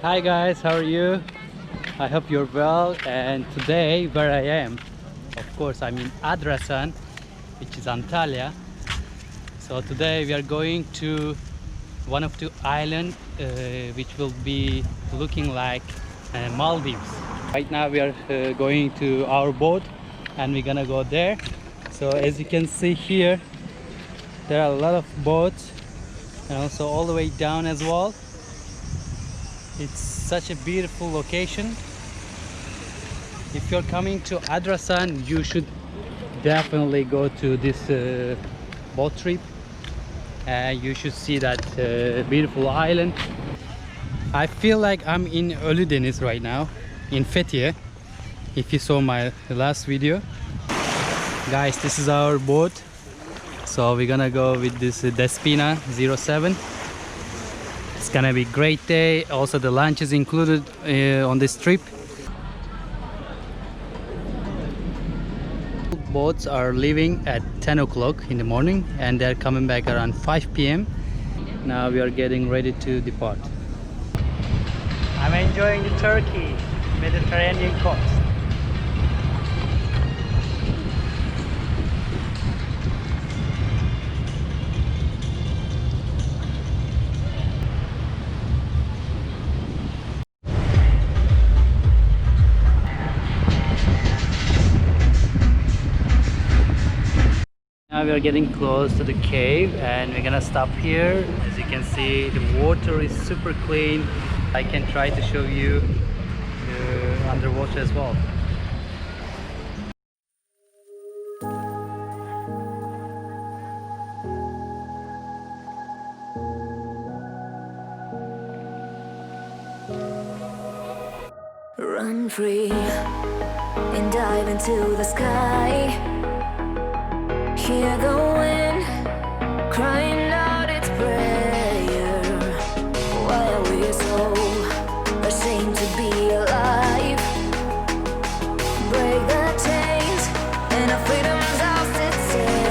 Hi guys, how are you? I hope you're well. And today where I am, of course I'm in Adrasan, which is Antalya. So today we are going to one of the islands which will be looking like Maldives. Right now we are going to our boat and we're gonna go there. So as you can see here, there are a lot of boats and also all the way down as well. It's such a beautiful location. If you're coming to Adrasan, you should definitely go to this boat trip. You should see that beautiful island. I feel like I'm in Ölüdeniz right now, in Fethiye. If you saw my last video. Guys, this is our boat. So we're gonna go with this Despina 07. It's gonna be a great day. Also the lunch is included on this trip. Boats are leaving at 10 o'clock in the morning and they're coming back around 5 p.m. Now we are getting ready to depart. I'm enjoying the Turkey Mediterranean coast. Now we are getting close to the cave and we're gonna stop here. As you can see, the water is super clean. I can try to show you the underwater as well. Run free and dive into the sky. Hear the wind crying out its prayer. Why are we so ashamed to be alive? Break the chains and our freedom's ours to take.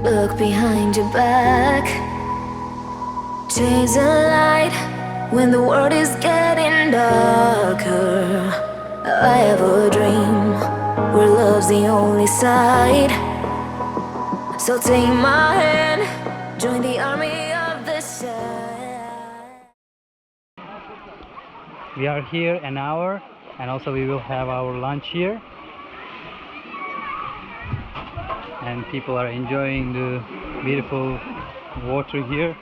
Look behind your back. Chase a light when the world is getting darker. I have a dream where love's the only side. So take my hand, join the army of the sun. We are here an hour and also we will have our lunch here. And people are enjoying the beautiful water here.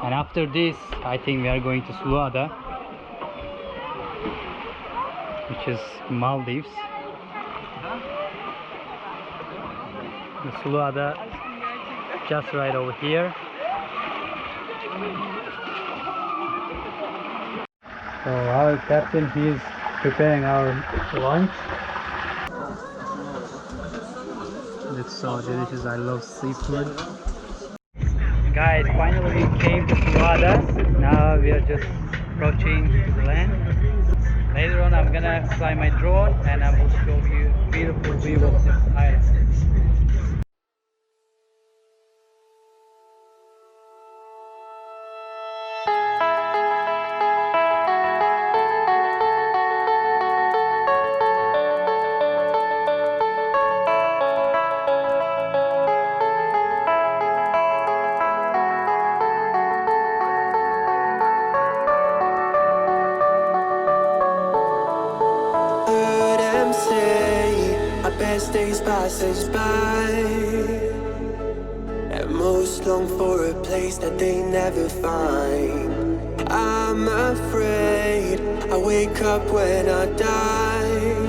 And after this, I think we are going to Suluada, which is Maldives. The Suluada just right over here. So our captain, he is preparing our lunch. It's so delicious. I love seafood. Guys, finally we came to Suluada. Now we are just approaching the land. Later on I'm gonna fly my drone and I will show you a beautiful view of this island. as days passes by, and most long for a place that they never find. I'm afraid I wake up when I die,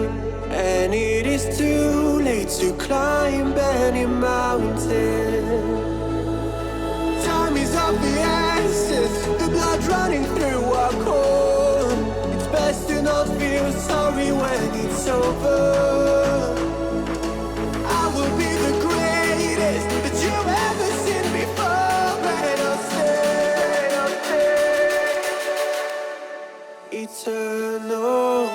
and it is too late to climb any mountain. Time is of the essence, the blood running through our core. It's best to not feel sorry when it's over. I will be the greatest that you've ever seen before, and I'll stay eternal.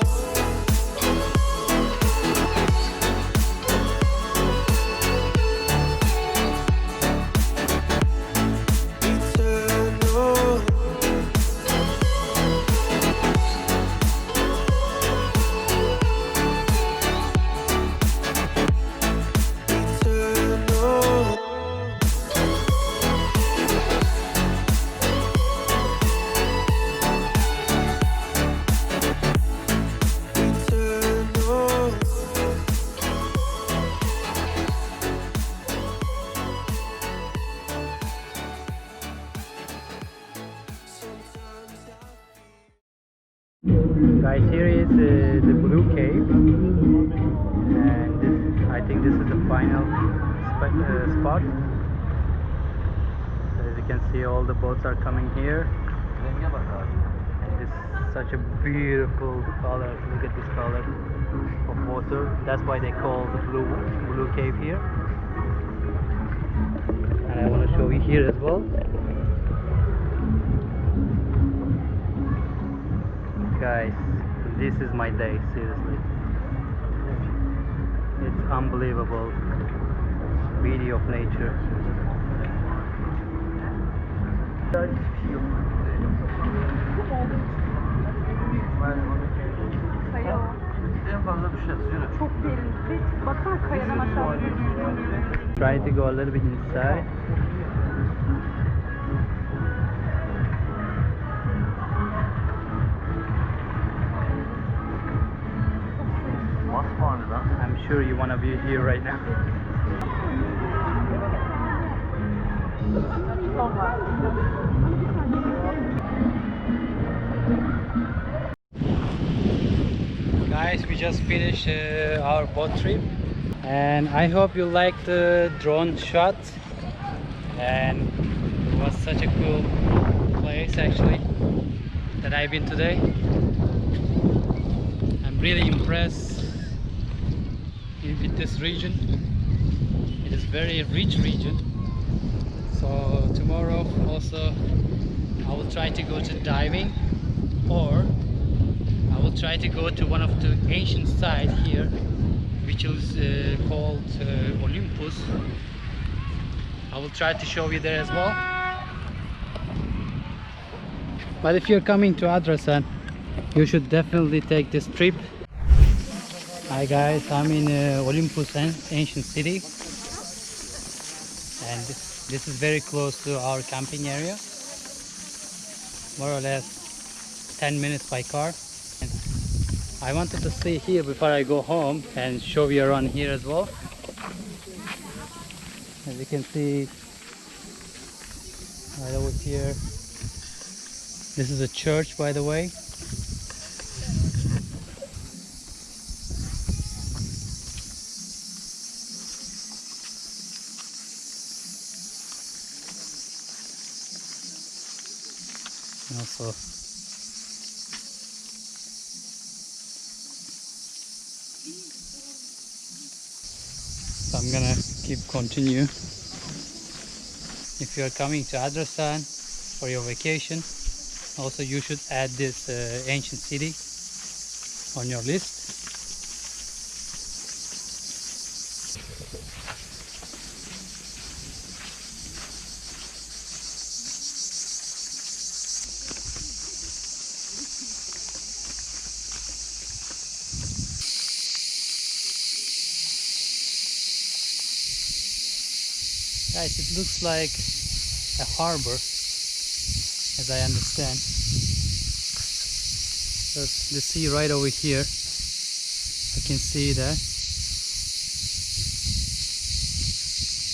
Guys, here is the blue cave, and I think this is the final spot. So as you can see, all the boats are coming here, and this is such a beautiful color. Look at this color of water. That's why they call the blue cave here. And I want to show you here as well. Guys, this is my day, seriously. It's unbelievable beauty of nature. Çok derin. Baksana kayadan aşağı. Trying to go a little bit inside. I'm sure you want to be here right now. Guys, we just finished our boat trip, and I hope you liked the drone shot. And it was such a cool place actually that I've been today. I'm really impressed with this region. It is very rich region. So tomorrow also I will try to go to diving, or I will try to go to one of the ancient sites here, which is called Olympus. I will try to show you there as well. But if you're coming to Adrasan, you should definitely take this trip. Hi guys, I'm in Olympus, ancient city, and this is very close to our camping area, more or less 10 minutes by car. And I wanted to stay here before I go home and show you around here as well. As you can see right over here, this is a church, by the way. And also so I'm gonna continue. If you are coming to Adrasan for your vacation, also you should add this ancient city on your list. Guys, it looks like a harbor, as I understand. There's the sea right over here. I can see that.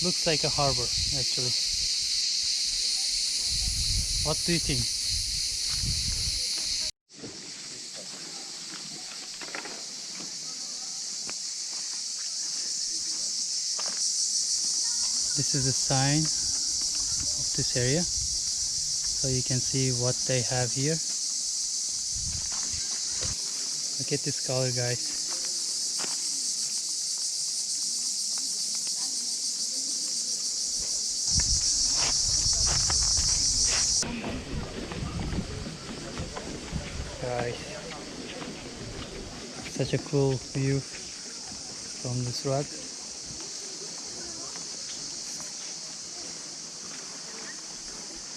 looks like a harbor actually. What do you think? This is the sign of this area, so you can see what they have here. Look at this color, guys. Guys, such a cool view from this rock.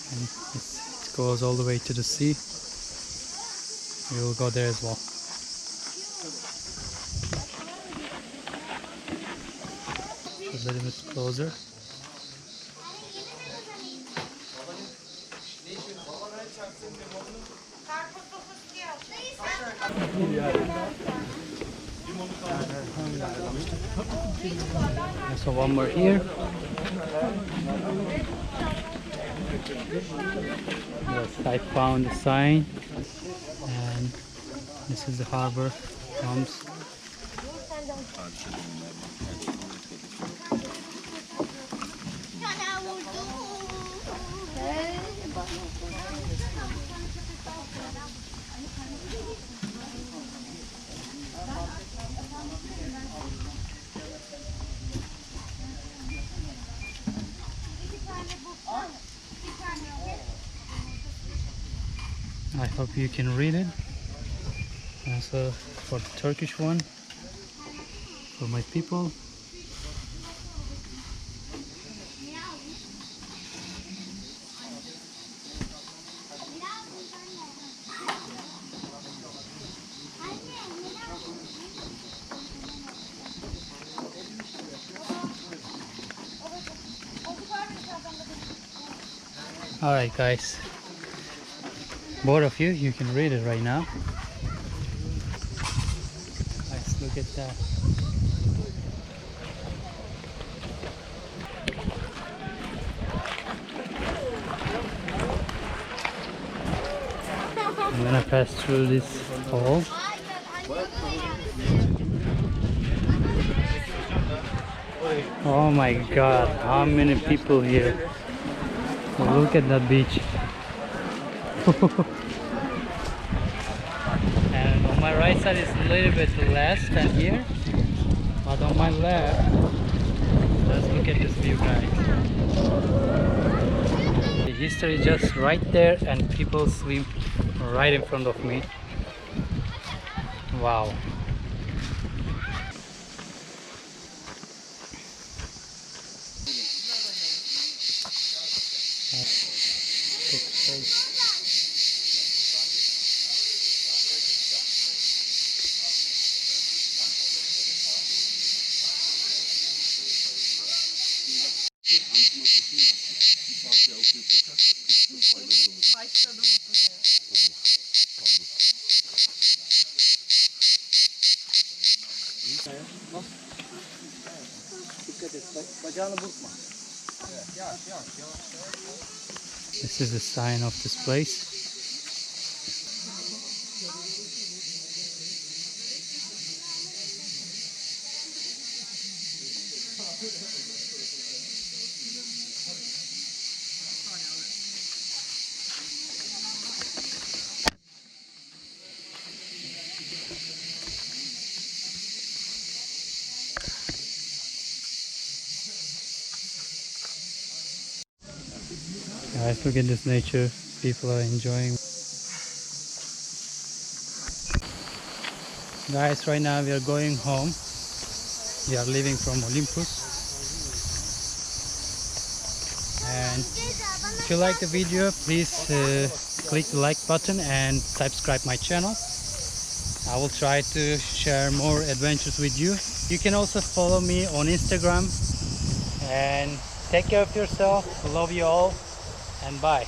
And it goes all the way to the sea. We will go there as well. A little bit closer. So one more here. Yes, I found the sign, and this is the harbor. Comes. I hope you can read it. Also for the Turkish one, for my people. Alright guys, both of you can read it right now. Let's look at that. I'm gonna pass through this hall. Oh my god, how many people here. Oh, look at that beach. And on my right side is a little bit less than here, but on my left, let's look at this view, guys. The history is just right there and people swim right in front of me. Wow. This is the sign of this place. Guys, look at this nature. People are enjoying. Guys, right now we are going home. We are leaving from Olympus. And if you like the video, please click the like button and subscribe my channel. I will try to share more adventures with you. You can also follow me on Instagram. And take care of yourself. Love you all. And bye.